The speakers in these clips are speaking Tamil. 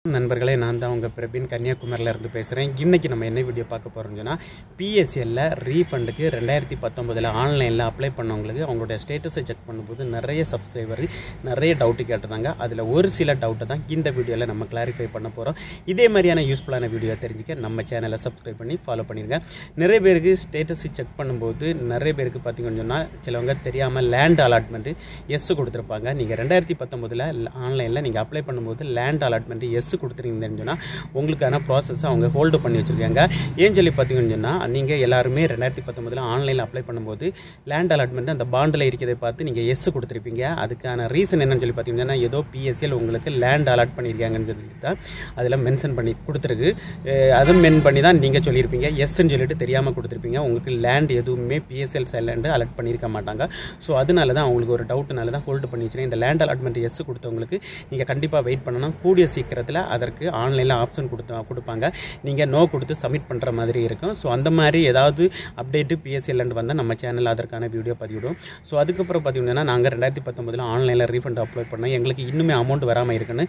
நண்பர்களே, நான் தான் உங்கள் பிரபீன் கன்னியாகுமரியில் இருந்து பேசுகிறேன். இன்றைக்கி நம்ம என்ன வீடியோ பார்க்க போகிறோம்னு சொன்னால், பிஎஸ்எல்ல ரீஃபண்டுக்கு 2019 ஆன்லைனில் அப்ளை பண்ணவங்களுக்கு அவங்களுடைய ஸ்டேட்டஸை செக் பண்ணும்போது நிறைய சப்ஸ்கிரைபர் நிறைய டவுட்டு கேட்டிருந்தாங்க. அதில் ஒரு சில டவுட்டை தான் இந்த வீடியோவில் நம்ம கிளாரிஃபை பண்ண போகிறோம். இதே மாதிரியான யூஸ்ஃபுல்லான வீடியோ தெரிஞ்சுக்க நம்ம சேனலை சப்ஸ்கிரைப் பண்ணி ஃபாலோ பண்ணிடுங்க. நிறைய பேருக்கு ஸ்டேட்டஸ் செக் பண்ணும்போது நிறைய பேருக்கு பார்த்தீங்கன்னு சொன்னால், சிலவங்க தெரியாமல் லேண்ட் அலாட்மெண்ட்டு எஸ் கொடுத்துருப்பாங்க. நீங்கள் 2019 ஆன்லைனில் நீங்கள் அப்ளை பண்ணும்போது லேண்ட் அலாட்மெண்ட்டு எஸ் கொடுத்துருந்தீங்கன்னு சொன்னால் உங்களுக்கான ப்ராசஸ் அவங்க ஹோல்டு பண்ணி வச்சுருக்காங்க. ஏன்னு சொல்லி பார்த்தீங்கன்னு சொன்னால், நீங்கள் எல்லாருமே 2019 ஆன்லைனில் அப்ளை பண்ணும்போது லேண்ட் அலாட்மெண்ட் அந்த பாண்டில் இருக்கிறதை பார்த்து நீங்கள் எஸ் கொடுத்துருப்பீங்க. அதுக்கான ரீசன் என்னன்னு சொல்லி பார்த்தீங்கன்னா, ஏதோ பிஎஸ்எல் உங்களுக்கு லேண்ட் அலாட் பண்ணியிருக்காங்கன்னு சொல்லி தான் அதில் மென்ஷன் பண்ணி கொடுத்துருக்கு. அதுவும் மென் பண்ணி தான் நீங்கள் சொல்லியிருப்பீங்க. எஸ்ன்னு சொல்லிட்டு தெரியாமல் கொடுத்துருப்பீங்க. உங்களுக்கு லேண்ட் எதுவுமே பிஎஸ்எல் லேண்டு அலாட் பண்ணியிருக்க மாட்டாங்க. ஸோ அதனால தான் அவங்களுக்கு ஒரு டவுட்னால தான் ஹோல்டு பண்ணி வச்சுருக்கேன். இந்த லேண்ட் அலாட்மெண்ட் எஸ் கொடுத்தவங்களுக்கு நீங்கள் கண்டிப்பாக வெயிட் பண்ணணும். கூடிய சீக்கிரத்தில் அதற்கு ஆன்லைனில் ஆப்ஷன் கொடுப்பாங்க. நீங்கள் நோ கொடுத்து சப்மிட் பண்ணுற மாதிரி இருக்கும். ஸோ அந்த மாதிரி ஏதாவது அப்டேட்டு பிஎஸ்எல்லேருந்து வந்தால் நம்ம சேனலில் அதற்கான வீடியோ பதிவிடும். ஸோ அதுக்கப்புறம் பார்த்தீங்கன்னா, நாங்கள் 2019 ஆன்லைனில் ரீஃபண்ட் அப்ளை பண்ணோம். எங்களுக்கு இன்னுமே அமௌண்ட் வராமல் இருக்குன்னு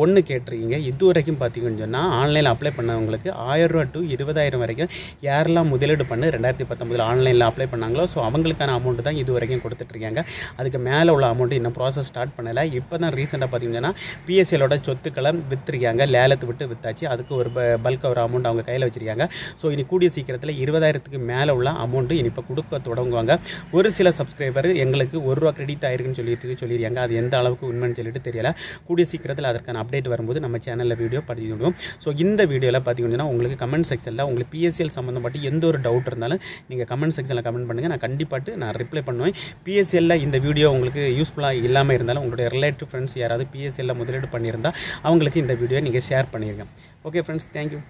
ஒன்று கேட்டிருக்கீங்க. இது வரைக்கும் பார்த்தீங்கன்னு சொன்னால், ஆன்லைனில் அப்ளை பண்ணவங்களுக்கு 1000 ரூபா to 20,000 வரைக்கும் யாரெல்லாம் முதலீடு பண்ணி 2019 ஆன்லைனில் அப்ளை பண்ணாங்களோ, ஸோ அவங்களுக்கான அமௌண்ட் தான் இது வரைக்கும் கொடுத்துட்ருக்காங்க. அதுக்கு மேலே உள்ள அமௌண்ட் இன்னும் ப்ராசஸ் ஸ்டார்ட் பண்ணலை. இப்போ தான் ரீசெண்டாக பார்த்தீங்கன்னா, பிஎஸ்எலோட சொத்துக்களை விற்றுருக்காங்க. லேலத்தை விட்டு வித்தாச்சு. அதுக்கு ஒரு பல்க் ஒரு அமௌண்ட் அவங்க கையில் வச்சிருக்காங்க. ஸோ இனி கூடிய சீக்கிரத்தில் 20,000க்கு மேலே உள்ள அமௌண்ட்டு இனி இப்போ கொடுக்க தொடங்குவாங்க. ஒரு சில சப்ஸ்கிரைபர் எங்களுக்கு 1 ரூபா கிரெடிட் ஆயிருக்குன்னு சொல்லியிருக்காங்க. அது எந்த அளவுக்கு உண்மைன்னு சொல்லிட்டு தெரியல. கூடிய சீக்கிரத்தில் அதற்கான அப்டேட் வரும்போது நம்ம சேனலில் வீடியோ பதிவிடுவோம். ஸோ இந்த வீடியோவில் பார்த்தீங்கன்னா, உங்களுக்கு கமெண்ட் செக்ஷனில் உங்களுக்கு பிஎஸ்எல் சம்மந்தப்பட்டு எந்த ஒரு டவுட் இருந்தாலும் நீங்கள் கமெண்ட் செக்ஷனில் கமெண்ட் பண்ணுங்கள். நான் கண்டிப்பாக நான் ரிப்ளை பண்ணுவேன். பிஎஸ்எல்ல இந்த வீடியோ உங்களுக்கு யூஸ்ஃபுல்லாக இல்லாமல் இருந்தாலும் உங்களுடைய ரிலேட்டிவ் ஃப்ரெண்ட்ஸ் யாராவது பிஎஸ்எல்ல முதலீடு பண்ணியிருந்தால் அவங்களுக்கு இந்த வீடியோ நீங்கள் ஷேர் பண்ணிடுங்க. Okay friends, thank you.